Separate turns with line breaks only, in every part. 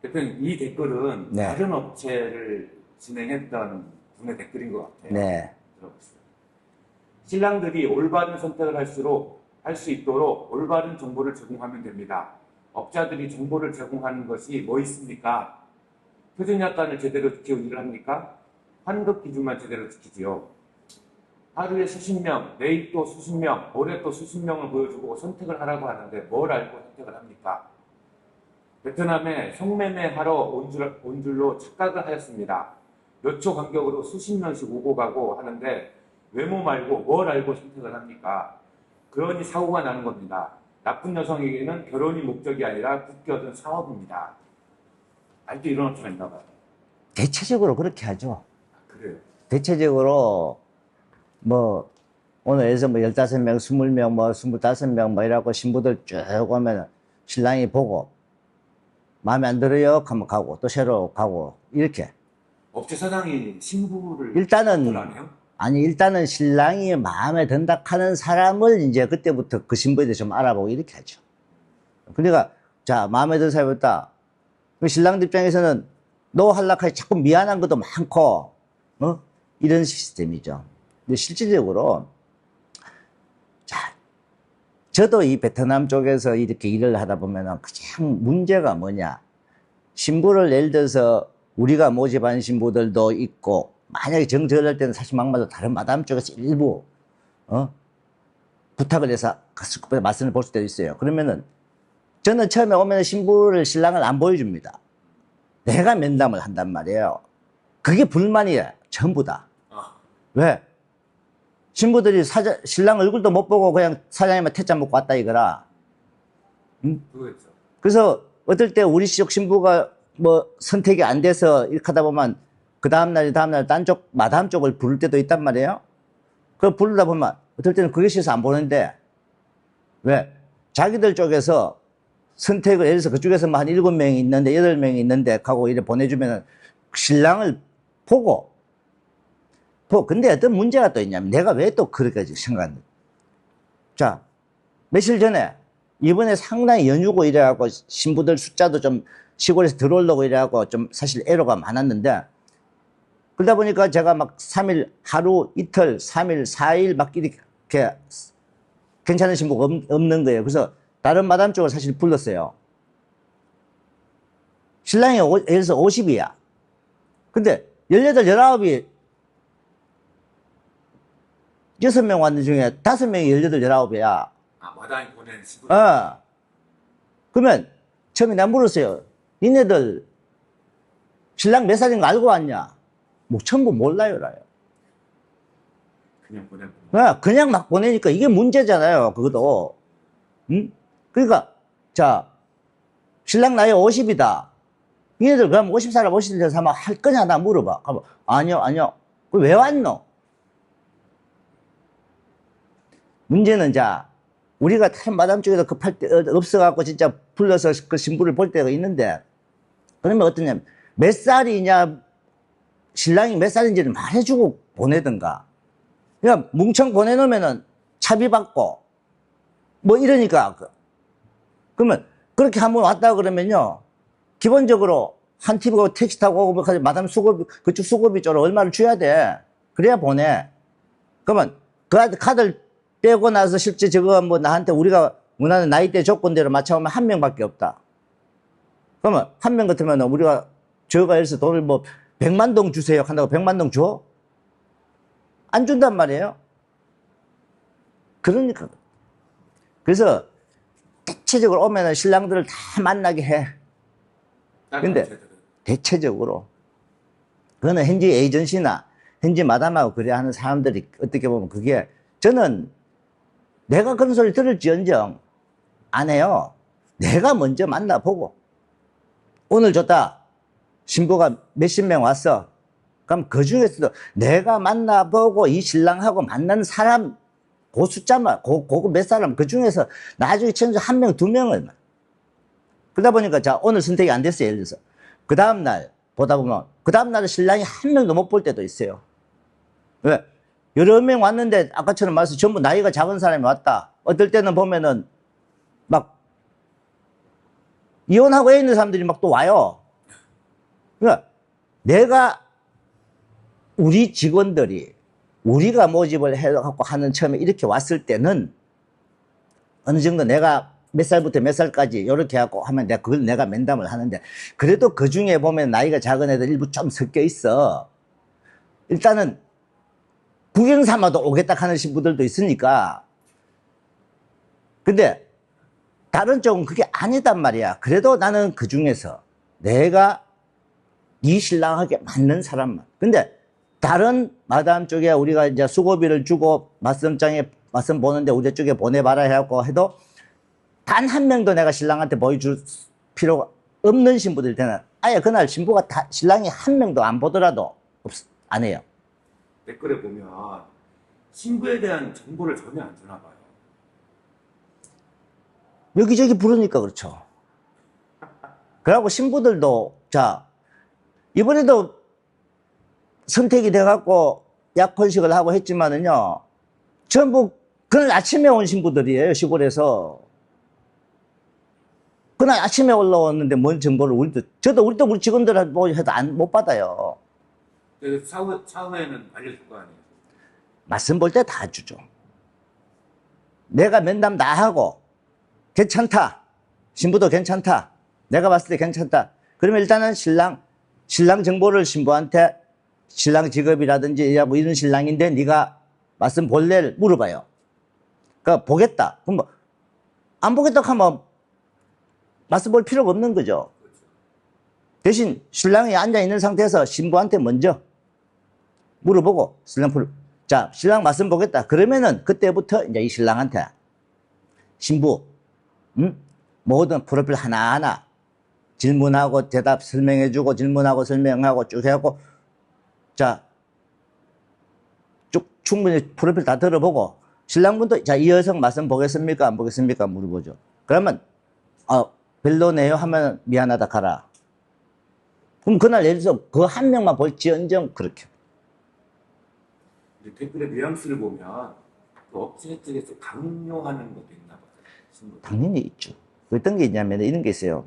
대표님, 이 댓글은
네.
다른 업체를 진행했던 분의 댓글인 것 같아요.
네.
들어보세요. 신랑들이 올바른 선택을 할 수 있도록 올바른 정보를 제공하면 됩니다. 업자들이 정보를 제공하는 것이 뭐 있습니까? 표준약관을 제대로 지키고 일을 합니까? 환급 기준만 제대로 지키지요. 하루에 수십 명, 내일 또 수십 명, 모레 또 수십 명을 보여주고 선택을 하라고 하는데 뭘 알고 선택을 합니까? 베트남에 성매매하러 온 줄로 착각을 하였습니다. 몇 초 간격으로 수십 명씩 오고 가고 하는데 외모 말고 뭘 알고 선택을 합니까? 그러니 사고가 나는 겁니다. 나쁜 여성에게는 결혼이 목적이 아니라 굳게 얻은 사업입니다. 아직도 이런 업체가 있나 봐요.
대체적으로 그렇게 하죠.
그래요.
대체적으로, 뭐, 오늘 예를 들어서 뭐 15명, 20명, 뭐 25명, 뭐 이라고 신부들 쭉 오면 신랑이 보고, 마음에 안 들어요? 하면 가고, 또 새로 가고, 이렇게.
업체 사장이 신부를
일단은,
안 해요?
아니, 일단은 신랑이 마음에 든다 하는 사람을 이제 그때부터 그 신부에 대해서 좀 알아보고 이렇게 하죠. 그러니까, 자, 마음에 드는 사람이 있다. 신랑들 입장에서는 너 할락하니 자꾸 미안한 것도 많고, 이런 시스템이죠. 근데 실질적으로, 자, 저도 이 베트남 쪽에서 이렇게 일을 하다 보면은 가장 문제가 뭐냐. 신부를 예를 들어서 우리가 모집한 신부들도 있고, 만약에 정절할 때는 사실 막마다 다른 마담 쪽에서 일부, 부탁을 해서 말씀을 볼 수도 있어요. 그러면은, 저는 처음에 오면 신랑을 안 보여줍니다. 내가 면담을 한단 말이에요. 그게 불만이에요. 전부 다. 왜? 신부들이 신랑 얼굴도 못 보고 그냥 사장님만 퇴짜 먹고 왔다 이거라. 응?
그거였죠.
그래서 어떨 때 우리 쪽 신부가 뭐 선택이 안 돼서 이렇게 하다 보면 그 다음날 딴 쪽, 마담 쪽을 부를 때도 있단 말이에요. 그걸 부르다 보면 어떨 때는 그게 싫어서 안 보는데 왜? 자기들 쪽에서 선택을, 예를 들어서 그쪽에서 뭐 한 7명이 있는데, 8명이 있는데, 하고 이래 보내주면은, 신랑을 보고, 근데 어떤 문제가 또 있냐면, 내가 왜 또 그렇게 생각하는지. 자, 며칠 전에, 이번에 상당히 연휴고 이래갖고, 신부들 숫자도 좀 시골에서 들어오려고 이래갖고, 좀 사실 애로가 많았는데, 그러다 보니까 제가 막 3일, 하루, 이틀, 3일, 4일 막 이렇게 괜찮은 신부가 없는 거예요. 그래서, 다른 마담 쪽을 사실 불렀어요. 신랑이 예를 들어서 50이야. 근데 18, 19이 6명 왔는 중에 5명이 18, 19이야.
아, 마담이 보낸 신부.
그러면 처음에 내가 물었어요. 니네들 신랑 몇 살인 거 알고 왔냐? 뭐 전부 몰라요, 라요.
그냥 보내고.
그냥 막 보내니까 이게 문제잖아요, 그것도. 응? 그러니까, 자, 신랑 나이 50이다. 니네들 그럼 50살, 50살 사면 할 거냐? 나 물어봐. 그럼, 아니요. 왜 왔노? 문제는 자, 우리가 다른 마담 쪽에서 급할 때 없어갖고 진짜 불러서 그 신부를 볼 때가 있는데, 그러면 어떠냐면, 몇 살이냐, 신랑이 몇 살인지를 말해주고 보내든가. 그냥 뭉청 보내놓으면은 차비받고, 뭐 이러니까, 그러면 그렇게 한 번 왔다 그러면요, 기본적으로 한 팀하고 택시 타고 오고 마담 수고비, 그쪽 수고비 쪽으로 얼마를 줘야 돼. 그래야 보내. 그러면 그 카드를 떼고 나서 실제 저거 뭐 나한테 우리가 원하는 나이대 조건대로 맞춰보면 한 명밖에 없다. 그러면 한 명 같으면 우리가 저가 해서 돈을 뭐 100만 동 주세요 한다고 100만 동 줘? 안 준단 말이에요. 그러니까. 그래서 대체적으로 오면은 신랑들을 다 만나게 해. 근데 대체적으로 그거는 현지 에이전시나 현지 마담하고 그래 하는 사람들이 어떻게 보면 그게 저는 내가 그런 소리 들을지언정 안 해요. 내가 먼저 만나보고 오늘 좋다. 신부가 몇십 명 왔어. 그럼 그 중에서도 내가 만나보고 이 신랑하고 만난 사람 그 숫자만, 그거 몇 사람, 그 중에서 나중에 천수 한 명, 두 명을. 그러다 보니까, 자, 오늘 선택이 안 됐어요, 예를 들어서. 그 다음날, 보다 보면, 그 다음날에 신랑이 한 명도 못 볼 때도 있어요. 왜? 여러 명 왔는데, 아까처럼 말해서 전부 나이가 작은 사람이 왔다. 어떨 때는 보면은, 막, 이혼하고 애 있는 사람들이 막 또 와요. 그러니까 내가 우리 직원들이 우리가 모집을 해갖고 하는 처음에 이렇게 왔을 때는 어느 정도 내가 몇 살부터 몇 살까지 이렇게 하고 하면 내가 그걸 내가 면담을 하는데 그래도 그 중에 보면 나이가 작은 애들 일부 좀 섞여 있어. 일단은 구경 삼아도 오겠다 하는 신부들도 있으니까. 근데 다른 쪽은 그게 아니단 말이야. 그래도 나는 그 중에서 내가 이 신랑에게 맞는 사람만. 근데 다른 마담 쪽에 우리가 이제 수고비를 주고 맞선장에 맞선 보는데 우리 쪽에 보내봐라 해갖고 해도 단 한 명도 내가 신랑한테 보여줄 필요가 없는 신부들 때는 아예 그날 신부가 다 신랑이 한 명도 안 보더라도 안 해요.
댓글에 보면 신부에 대한 정보를 전혀 안 주나 봐요.
여기저기 부르니까 그렇죠. 그러고 신부들도 자 이번에도 선택이 돼갖고 약혼식을 하고 했지만은요 전부 그날 아침에 온 신부들이에요. 시골에서 그날 아침에 올라왔는데 뭔 정보를 저도 우리 직원들 뭐 해도 못 받아요.
사후에는 알려줄 거 아니에요.
말씀 볼 때 다 주죠. 내가 면담 다 하고 괜찮다. 신부도 괜찮다. 내가 봤을 때 괜찮다. 그러면 일단은 신랑 정보를 신부한테 신랑 직업이라든지 뭐 이런 신랑인데 네가 말씀 볼래를 물어봐요. 그러니까 보겠다. 그럼 뭐 안 보겠다 하면 말씀 볼 필요가 없는 거죠. 대신 신랑이 앉아 있는 상태에서 신부한테 먼저 물어보고 자 신랑 말씀 보겠다. 그러면은 그때부터 이제 이 신랑한테 신부 모든 프로필 하나하나 질문하고 대답 설명해주고 질문하고 설명하고 쭉 해갖고 자 쭉 충분히 프로필 다 들어보고 신랑분도 자 이 여성 말씀 보겠습니까 안 보겠습니까 물어보죠. 그러면 별로네요 하면 미안하다 가라. 그럼 그날 예를 들어서 그 한 명만 볼지언정 그렇게.
댓글의 뉘앙스를 보면 그 업체 측에서 강요하는 것도 있나 봐요.
당연히 있죠. 어떤 게 있냐면 이런 게 있어요.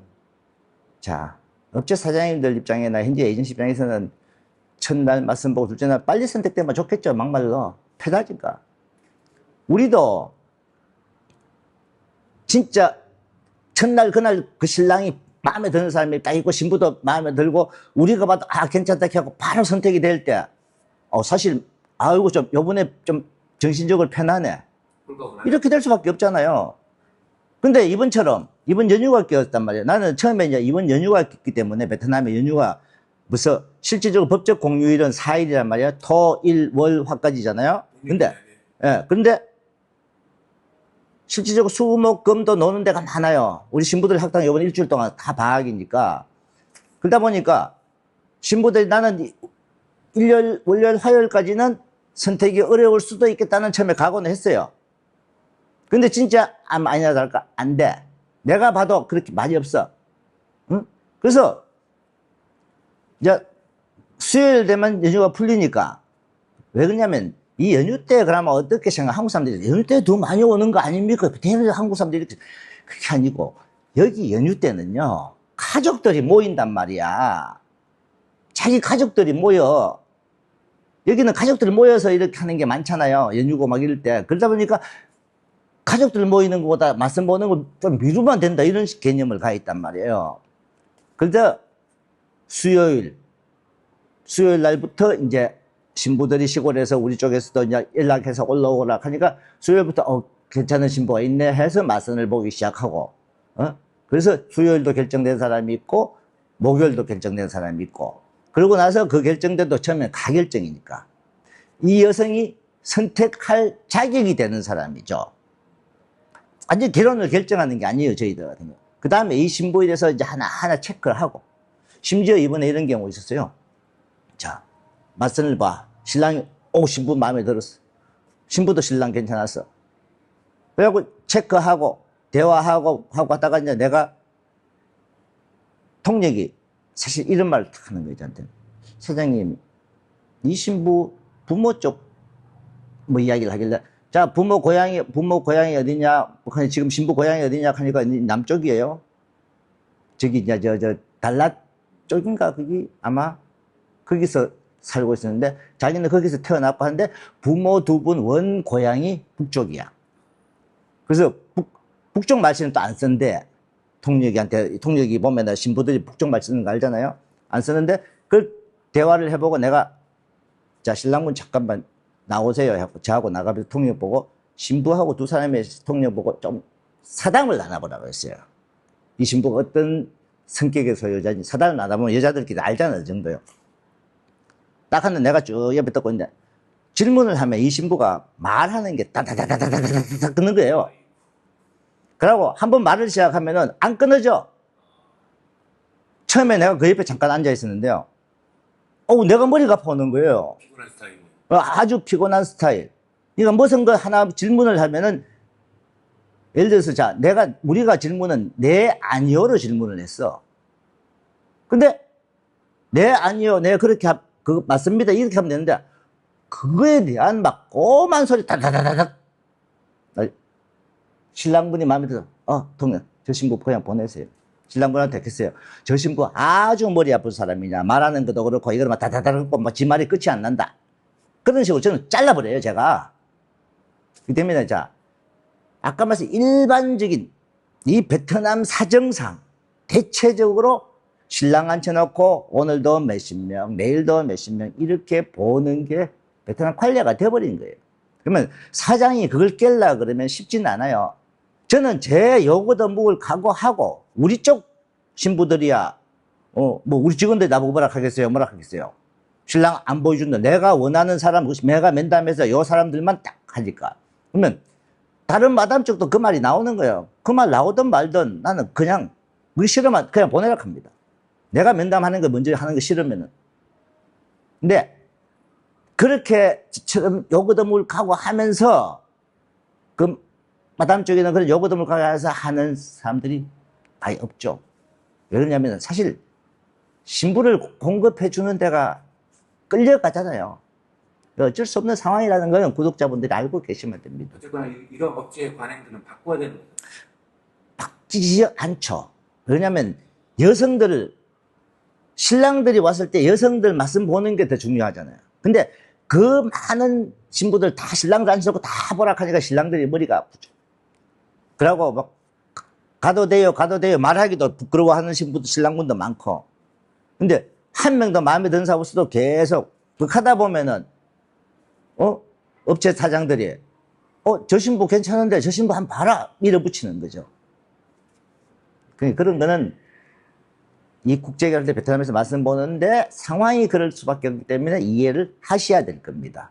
자 업체 사장님들 입장이나 현재 에이전시 입장에서는 첫날 말씀 보고 둘째 날 빨리 선택되면 좋겠죠. 막말로 편하니까. 우리도 진짜 첫날 그날 그 신랑이 마음에 드는 사람이 딱 있고 신부도 마음에 들고 우리가 봐도 괜찮다 하고 바로 선택이 될 때 사실 아이고 좀 요번에 좀 정신적으로 편하네 이렇게 될 수밖에 없잖아요. 근데 이번 연휴가 꼈단 말이에요. 나는 처음에 이제 이번 연휴가 꼈기 때문에 베트남에 연휴가 무슨 실질적으로 법적 공휴일은 4일이란 말이에요. 토, 일, 월, 화까지잖아요. 근데 실질적으로 수, 목, 금도 노는 데가 많아요. 우리 신부들 학당 이번 일주일 동안 다 방학이니까. 그러다 보니까 신부들이 나는 일요일, 월요일, 화요일까지는 선택이 어려울 수도 있겠다는 처음에 각오는 했어요. 근데 진짜 아니나 다를까 안 돼. 내가 봐도 그렇게 많이 없어. 응? 그래서 이제 수요일 되면 연휴가 풀리니까 왜 그러냐면 이 연휴 때 그러면 어떻게 생각? 한국 사람들이 연휴 때 더 많이 오는 거 아닙니까? 대부분 한국 사람들이 그렇게 아니고 여기 연휴 때는요 가족들이 모인단 말이야. 자기 가족들이 모여. 여기는 가족들이 모여서 이렇게 하는 게 많잖아요. 연휴고 막 이럴 때. 그러다 보니까 가족들 모이는 것보다 말씀 보는 거 좀 미루면 된다 이런 개념을 가 있단 말이에요. 그래서 수요일 날부터 이제 신부들이 시골에서 우리 쪽에서도 이제 연락해서 올라오라 하니까 수요일부터 괜찮은 신부가 있네 해서 맞선을 보기 시작하고 그래서 수요일도 결정된 사람이 있고 목요일도 결정된 사람이 있고 그러고 나서 그 결정돼도 처음에 가결정이니까 이 여성이 선택할 자격이 되는 사람이죠. 완전 결혼을 결정하는 게 아니에요 저희들 같은 경우. 그 다음에 이 신부에 대해서 이제 하나하나 체크를 하고 심지어 이번에 이런 경우 있었어요. 자 맞선을 봐. 신랑이 신부 마음에 들었어. 신부도 신랑 괜찮았어. 그래갖고 체크하고 대화하고 하다가 이제 내가 통역이 사실 이런 말을 탁 하는 거예요 저한테. 사장님 이 신부 부모 쪽 뭐 이야기를 하길래 자 부모 고향이 어디냐 지금 신부 고향이 어디냐 하니까 남쪽이에요. 저기 이제 저 달랏 북쪽인가 그게 아마 거기서 살고 있었는데 자기는 거기서 태어났고 하는데 부모 두 분 원 고향이 북쪽이야. 그래서 북쪽 말씨는 또 안 쓴대. 통역이 보면 신부들이 북쪽 말 쓰는 거 알잖아요. 안 쓰는데 그 대화를 해보고 내가 자 신랑분 잠깐만 나오세요 하고 저하고 나가면서 통역 보고 신부하고 두 사람의 통역 보고 좀 사담을 나눠보라고 했어요. 이 신부가 어떤 성격의 소유자인지 사담을 나눠보면 여자들끼리 알잖아요. 그 정도요. 딱 하는데 내가 쭉 옆에 듣고 있는데 질문을 하면 이 신부가 말하는 게 따다다다다다다다 끊는 거예요. 그러고 한번 말을 시작하면은 안 끊어져. 처음에 내가 그 옆에 잠깐 앉아 있었는데요. 내가 머리가 아파오는 거예요.
피곤한 스타일이네.
아주 피곤한 스타일. 그러니까 무슨 거 하나 질문을 하면은 예를 들어서 우리가 질문은 네, 아니요로 질문을 했어. 근데 네, 아니요, 네, 그렇게 맞습니다. 이렇게 하면 되는데 그거에 대한 막 꼬만 소리 다다다다닥. 신랑분이 마음에 들어. 동현, 저 신부 그냥 보내세요. 신랑분한테 했어요. 저 신부 아주 머리 아픈 사람이냐. 말하는 것도 그렇고, 이거는 막 다다다닥 막 지 말이 끝이 안 난다. 그런 식으로 저는 잘라버려요, 제가. 그 때문에, 아까 말씀 일반적인 이 베트남 사정상, 대체적으로 신랑 앉혀놓고, 오늘도 몇십 명, 내일도 몇십 명, 이렇게 보는 게 베트남 관례가 돼버린 거예요. 그러면 사장이 그걸 깰라 그러면 쉽지는 않아요. 저는 제 요구도목을 각오하고 우리 쪽 신부들이야 우리 직원들이 나보고 뭐라 하겠어요. 신랑 안 보여준다. 내가 원하는 사람 내가 면담해서 요 사람들만 딱 하니까. 그러면 다른 마담 쪽도 그 말이 나오는 거예요. 그 말 나오든 말든 나는 그냥 싫으면 그냥 보내라 합니다. 내가 면담하는 거 먼저 하는 거 싫으면은. 근데 그렇게 요구도목을 각오하면서 마담 쪽에는 그런 요구도목을 각오해서 하는 사람들이 많이 없죠. 왜 그러냐면 사실 신부를 공급해 주는 데가 끌려가잖아요. 어쩔 수 없는 상황이라는 건 구독자분들이 알고 계시면 됩니다.
어쨌거나 이런 업체의 관행들은 바꿔야 되는 거죠.
바뀌지 않죠. 왜냐면 신랑들이 왔을 때 여성들 말씀 보는 게 더 중요하잖아요. 근데 그 많은 신부들 다 신랑들 앉혀놓고 다 보라 하니까 신랑들이 머리가 아프죠. 그러고 막 가도 돼요 말하기도 부끄러워하는 신랑분도 많고. 근데 한 명도 마음에 드는 사람 없어도 계속 하다 보면은 업체 사장들이 저 신부 괜찮은데 저 신부 한번 봐라 밀어붙이는 거죠. 그런 거는 이 국제결혼 때 베트남에서 말씀 보는데 상황이 그럴 수밖에 없기 때문에 이해를 하셔야 될 겁니다.